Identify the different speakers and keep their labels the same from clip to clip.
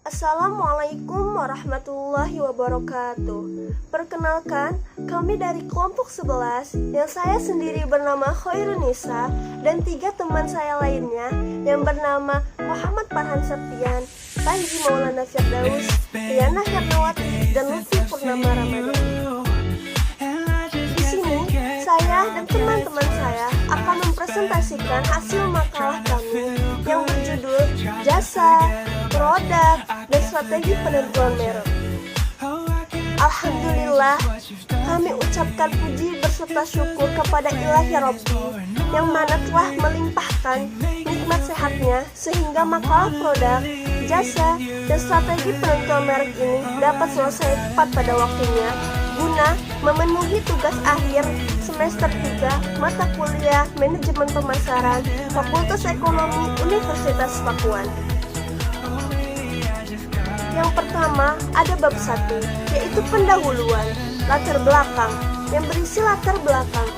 Speaker 1: Assalamualaikum warahmatullahi wabarakatuh. Perkenalkan, kami dari kelompok 11 yang saya sendiri bernama Khairunisa dan 3 teman saya lainnya yang bernama Muhammad Farhan Septian, Panji Maulana Firdaus, Riana Hernawati, dan Lutfi Purnama Ramadhani. Di sini, saya dan teman-teman saya akan mempresentasikan hasil makalah kami yang berjudul Jasa, Produk, dan Strategi Penentuan Merek. Alhamdulillah, kami ucapkan puji berserta syukur kepada Ilahi Rabbi yang mana telah melimpahkan nikmat sehatnya sehingga makalah produk, jasa, dan strategi penentuan merek ini dapat selesai tepat pada waktunya guna memenuhi tugas akhir semester 3 mata kuliah Manajemen Pemasaran Fakultas Ekonomi Universitas Pakuan. Yang pertama ada bab 1, yaitu pendahuluan, latar belakang, yang berisi latar belakang.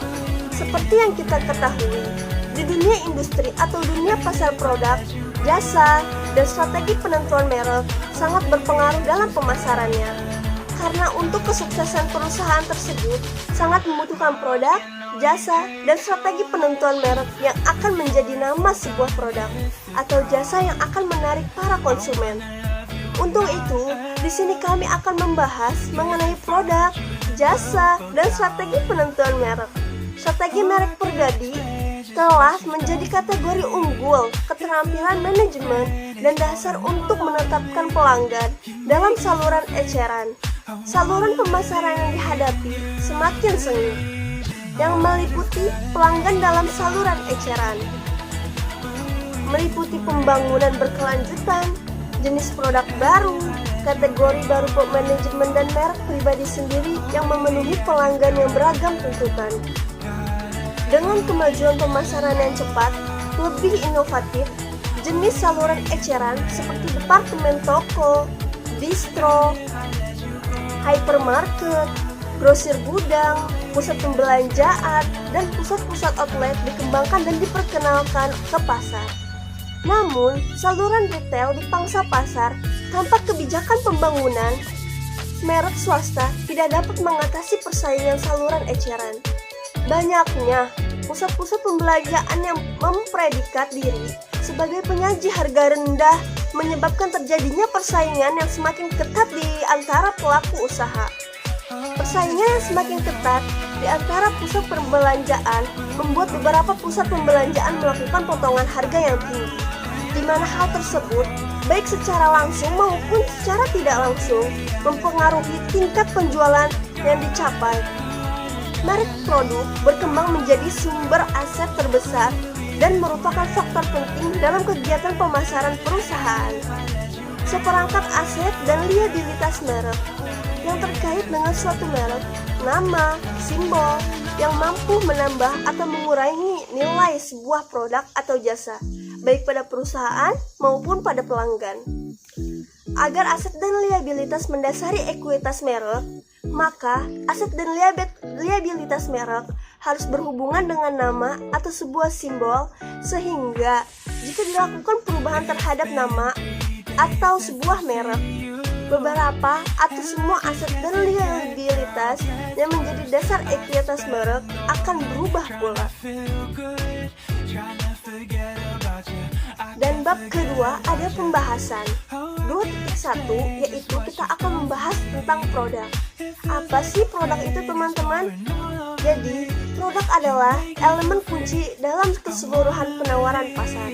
Speaker 1: Seperti yang kita ketahui, di dunia industri atau dunia pasar produk, jasa, dan strategi penentuan merek sangat berpengaruh dalam pemasarannya. Karena untuk kesuksesan perusahaan tersebut sangat membutuhkan produk, jasa, dan strategi penentuan merek yang akan menjadi nama sebuah produk atau jasa yang akan menarik para konsumen. Untuk itu, di sini kami akan membahas mengenai produk, jasa, dan strategi penentuan merek. Strategi merek pribadi telah menjadi kategori unggul, keterampilan manajemen, dan dasar untuk menetapkan pelanggan dalam saluran eceran. Saluran pemasaran yang dihadapi semakin sengit, yang meliputi pelanggan dalam saluran eceran, meliputi pembangunan berkelanjutan, jenis produk baru, kategori baru manajemen dan merek pribadi sendiri yang memenuhi pelanggan yang beragam tuntutan. Dengan kemajuan pemasaran yang cepat, lebih inovatif, jenis saluran eceran seperti departemen toko, distro, hypermarket, grosir gudang, pusat pembelanjaan, dan pusat-pusat outlet dikembangkan dan diperkenalkan ke pasar. Namun, saluran retail di pangsa pasar tanpa kebijakan pembangunan merek swasta tidak dapat mengatasi persaingan saluran eceran. Banyaknya pusat-pusat pembelanjaan yang mempredikat diri sebagai penyaji harga rendah menyebabkan terjadinya persaingan yang semakin ketat di antara pelaku usaha. Persaingan yang semakin ketat di antara pusat perbelanjaan membuat beberapa pusat pembelanjaan melakukan potongan harga yang tinggi, di mana hal tersebut baik secara langsung maupun secara tidak langsung mempengaruhi tingkat penjualan yang dicapai. Merek produk berkembang menjadi sumber aset terbesar dan merupakan faktor penting dalam kegiatan pemasaran perusahaan. Seperangkat aset dan liabilitas merek yang terkait dengan suatu merek, nama, simbol yang mampu menambah atau mengurangi nilai sebuah produk atau jasa, baik pada perusahaan maupun pada pelanggan. Agar aset dan liabilitas mendasari ekuitas merek, maka aset dan liabilitas merek harus berhubungan dengan nama atau sebuah simbol, sehingga jika dilakukan perubahan terhadap nama atau sebuah merek, beberapa atau semua aset dan liabilitas yang menjadi dasar ekuitas merek akan berubah pula. Dan bab kedua ada pembahasan 2.1, yaitu kita akan membahas tentang produk. Apa sih produk itu, teman-teman? Jadi, produk adalah elemen kunci dalam keseluruhan penawaran pasar.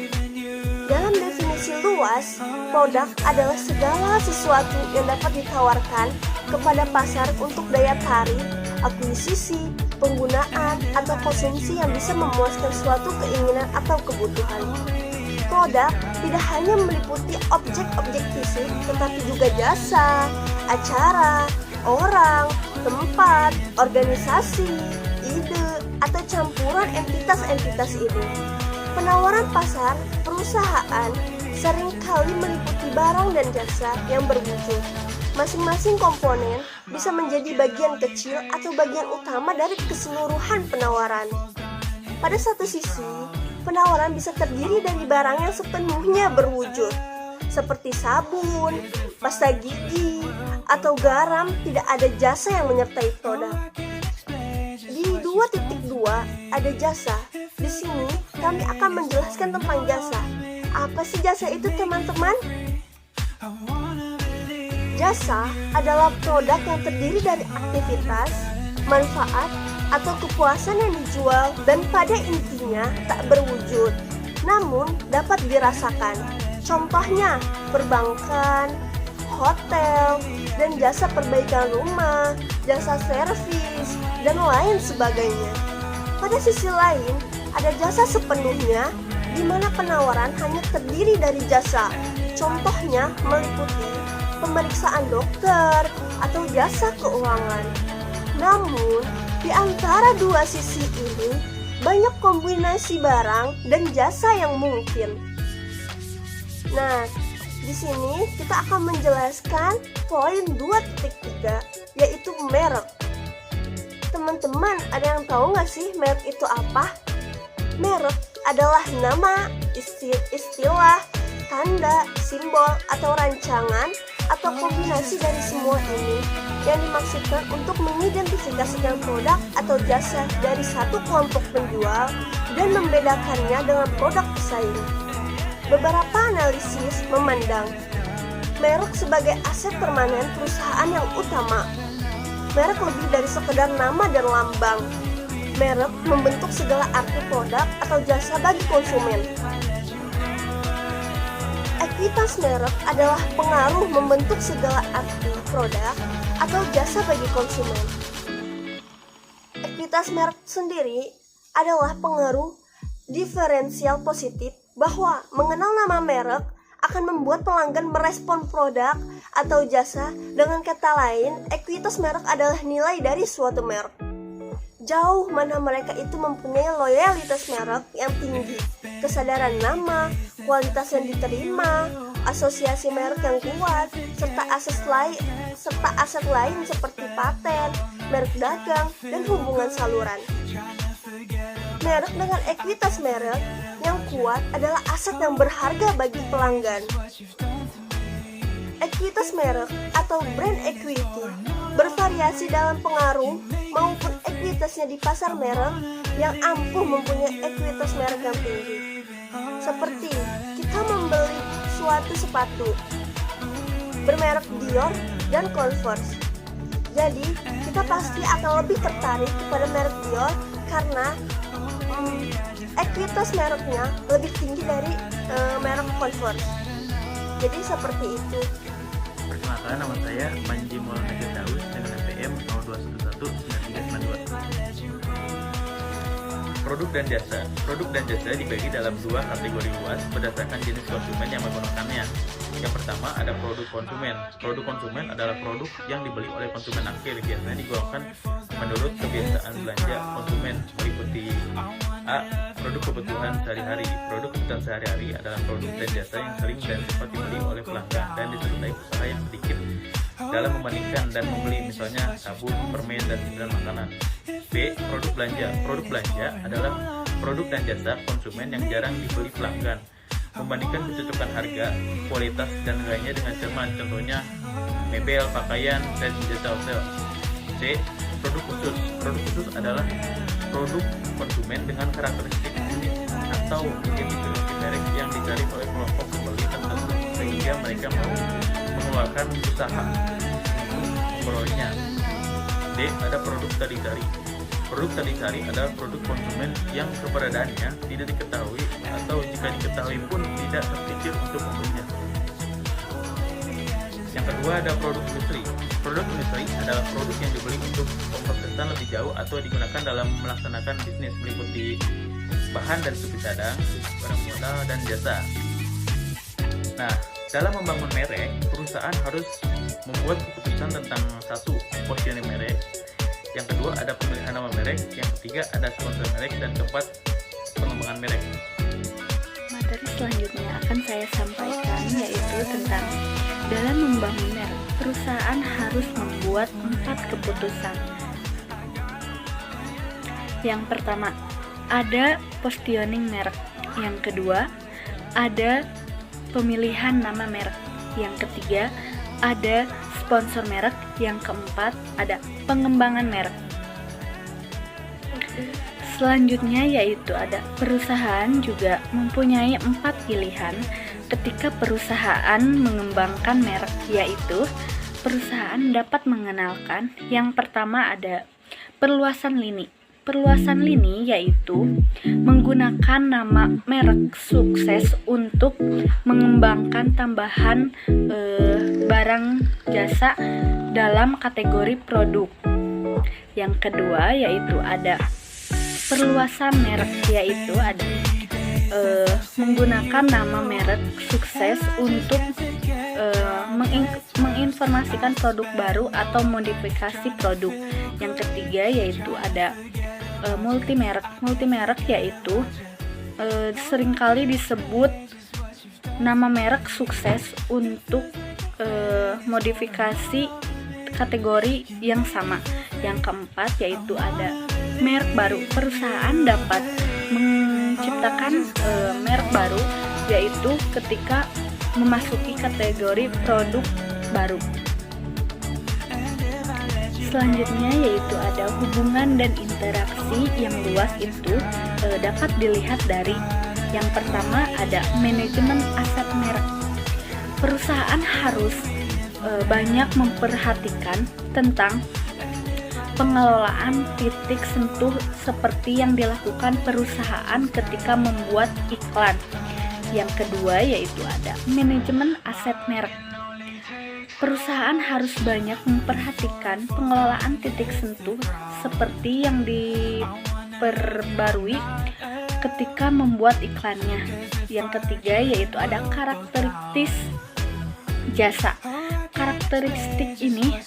Speaker 1: Dalam definisi luas, produk adalah segala sesuatu yang dapat ditawarkan kepada pasar untuk daya tarik, akuisisi, penggunaan, atau konsumsi yang bisa memuaskan suatu keinginan atau kebutuhan. Produk tidak hanya meliputi objek-objek fisik, tetapi juga jasa, acara, orang, tempat, organisasi, ide, atau campuran entitas-entitas ini. Penawaran pasar perusahaan seringkali meliputi barang dan jasa yang berwujud. Masing-masing komponen bisa menjadi bagian kecil atau bagian utama dari keseluruhan penawaran. Pada satu sisi, penawaran bisa terdiri dari barang yang sepenuhnya berwujud, seperti sabun, pasta gigi, atau garam tidak ada jasa yang menyertai produk. Di 2.2 ada jasa. Di sini kami akan menjelaskan tentang jasa. Apa sih jasa itu, teman-teman? Jasa adalah produk yang terdiri dari aktivitas, manfaat, atau kepuasan yang dijual dan pada intinya tak berwujud, namun dapat dirasakan. Contohnya, perbankan, hotel, dan jasa perbaikan rumah, jasa servis, dan lain sebagainya. Pada sisi lain, ada jasa sepenuhnya, di mana penawaran hanya terdiri dari jasa. Contohnya meliputi pemeriksaan dokter atau jasa keuangan. Namun, di antara dua sisi ini, banyak kombinasi barang dan jasa yang mungkin. Nah, di sini kita akan menjelaskan poin 2.3, yaitu merek. Teman-teman, ada yang tahu nggak sih merek itu apa? Merek adalah nama, istilah, tanda, simbol, atau rancangan, atau kombinasi dari semua ini yang dimaksudkan untuk mengidentifikasikan produk atau jasa dari satu kelompok penjual dan membedakannya dengan produk pesaing. Beberapa analisis memandang merek sebagai aset permanen perusahaan yang utama. Merek lebih dari sekedar nama dan lambang. Merek membentuk segala arti produk atau jasa bagi konsumen. Ekuitas merek adalah pengaruh membentuk segala arti produk atau jasa bagi konsumen. Ekuitas merek sendiri adalah pengaruh diferensial positif bahwa mengenal nama merek akan membuat pelanggan merespon produk atau jasa. Dengan kata lain, ekuitas merek adalah nilai dari suatu merek. Jauh mana mereka itu mempunyai loyalitas merek yang tinggi, kesadaran nama, kualitas yang diterima, asosiasi merek yang kuat, serta aset lain seperti paten, merek dagang, dan hubungan saluran. Merek dengan ekuitas merek yang kuat adalah aset yang berharga bagi pelanggan. Ekuitas merek atau brand equity bervariasi dalam pengaruh maupun ekuitasnya di pasar merek yang ampuh mempunyai ekuitas merek yang tinggi. Seperti kita membeli suatu sepatu bermerek Dior dan Converse. Jadi kita pasti akan lebih tertarik kepada merek Dior karena ekuitas mereknya lebih tinggi dari merek Converse. Jadi seperti itu.
Speaker 2: Perkenalkan, nama saya Panji Maulana Firdaus dengan NPM 02119392. Produk dan jasa. Produk dan jasa dibagi dalam dua kategori luas berdasarkan jenis konsumen yang menggunakannya. Yang pertama ada produk konsumen. Produk konsumen adalah produk yang dibeli oleh konsumen akhir, biasanya digolongkan menurut kebiasaan belanja konsumen, meliputi A. Produk kebutuhan sehari-hari. Produk kebutuhan sehari-hari adalah produk dan jasa yang sering dan cepat dibeli oleh pelanggan dan disertai usaha yang sedikit dalam membandingkan dan membeli, misalnya sabun, permen, dan cemilan makanan. B. Produk belanja. Produk belanja adalah produk dan jasa konsumen yang jarang dibeli pelanggan, membandingkan menentukan harga, kualitas, dan nilainya dengan cermat, contohnya mebel, pakaian, dan jasa hotel. C. Produk khusus. Produk khusus adalah produk konsumen dengan karakteristik unik atau identifikasi merek yang dicari oleh kelompok pembeli tertentu sehingga mereka mau mengeluarkan usaha untuk memperolehnya. D. Ada produk tadi-tadi. Produk tadi-tadi adalah produk konsumen yang keberadaannya tidak diketahui atau jika diketahui pun tidak terpikir untuk membelinya. Yang kedua ada produk industri. Produk industri adalah produk yang dibeli untuk pemrosesan lebih jauh atau digunakan dalam melaksanakan bisnis, meliputi bahan dan suku cadang, barang modal, dan jasa. Nah, dalam membangun merek, perusahaan harus membuat keputusan tentang satu, positioning merek. Yang kedua ada pemilihan nama merek. Yang ketiga ada sponsor merek. Dan keempat, pengembangan merek.
Speaker 3: Materi selanjutnya akan saya sampaikan yaitu tentang dalam membangun merek, perusahaan harus membuat 4 keputusan. Yang pertama, ada positioning merek. Yang kedua, ada pemilihan nama merek. Yang ketiga, ada sponsor merek. Yang keempat, ada pengembangan merek. Selanjutnya yaitu ada perusahaan juga mempunyai 4 pilihan ketika perusahaan mengembangkan merek, yaitu perusahaan dapat mengenalkan. Yang pertama ada perluasan lini. Perluasan lini yaitu menggunakan nama merek sukses untuk mengembangkan tambahan barang jasa dalam kategori produk. Yang kedua yaitu ada perluasan merek, yaitu ada menggunakan nama merek sukses untuk menginformasikan produk baru atau modifikasi produk. Yang ketiga yaitu ada multimerek. Multimerek yaitu seringkali disebut nama merek sukses untuk modifikasi kategori yang sama. Yang keempat yaitu ada merek baru. Perusahaan dapat menciptakan merek baru, yaitu ketika memasuki kategori produk baru. Selanjutnya yaitu ada hubungan dan interaksi yang luas. Itu dapat dilihat dari yang pertama ada manajemen aset merek. Perusahaan harus banyak memperhatikan tentang pengelolaan titik sentuh seperti yang dilakukan perusahaan ketika membuat iklan. Yang kedua yaitu ada manajemen aset merek. Perusahaan harus banyak memperhatikan pengelolaan titik sentuh seperti yang diperbarui ketika membuat iklannya. Yang ketiga yaitu ada karakteristik jasa. Karakteristik ini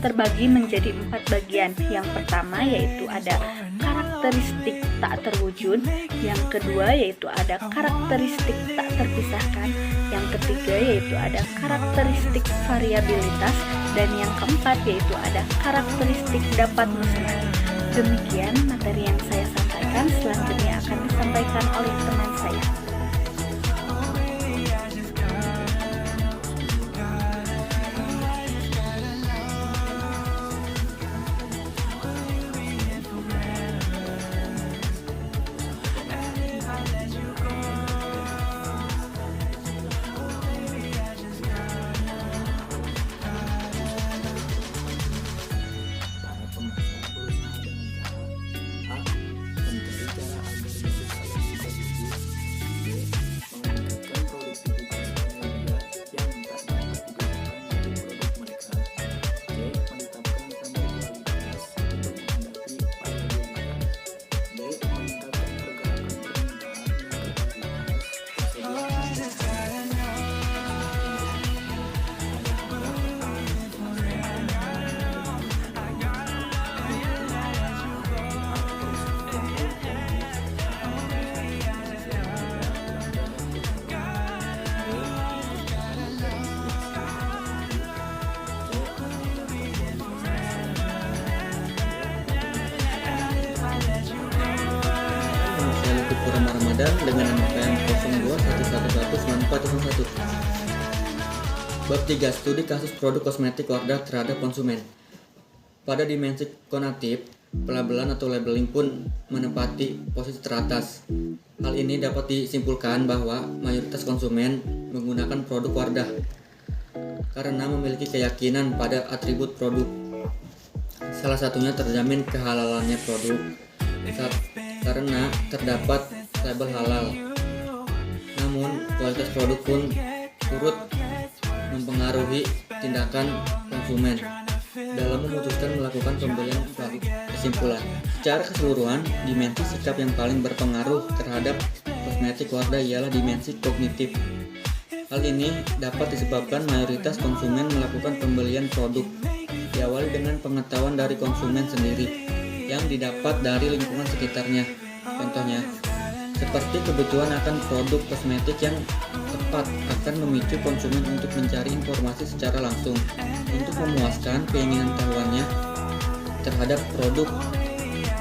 Speaker 3: terbagi menjadi 4 bagian. Yang pertama yaitu ada karakteristik tak terwujud. Yang kedua yaitu ada karakteristik tak terpisahkan. Yang ketiga yaitu ada karakteristik variabilitas. Dan yang keempat yaitu ada karakteristik dapat musnah. Demikian materi yang saya sampaikan. Selanjutnya akan disampaikan oleh teman saya.
Speaker 4: Ramadan dengan nomor PM 0211119401. Bab 3. Studi kasus produk kosmetik Wardah terhadap konsumen. Pada dimensi konatif, pelabelan atau labeling pun menempati posisi teratas. Hal ini dapat disimpulkan bahwa mayoritas konsumen menggunakan produk Wardah karena memiliki keyakinan pada atribut produk. Salah satunya terjamin kehalalannya produk karena terdapat label halal. Namun, kualitas produk pun turut mempengaruhi tindakan konsumen dalam memutuskan melakukan pembelian produk. Kesimpulan, secara keseluruhan, dimensi sikap yang paling berpengaruh terhadap kosmetik Wardah ialah dimensi kognitif. Hal ini dapat disebabkan mayoritas konsumen melakukan pembelian produk diawali dengan pengetahuan dari konsumen sendiri yang didapat dari lingkungan sekitarnya. Contohnya, seperti kebutuhan akan produk kosmetik yang tepat akan memicu konsumen untuk mencari informasi secara langsung untuk memuaskan keinginan tahuannya terhadap produk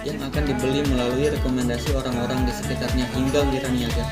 Speaker 4: yang akan dibeli melalui rekomendasi orang-orang di sekitarnya hingga wira niaga.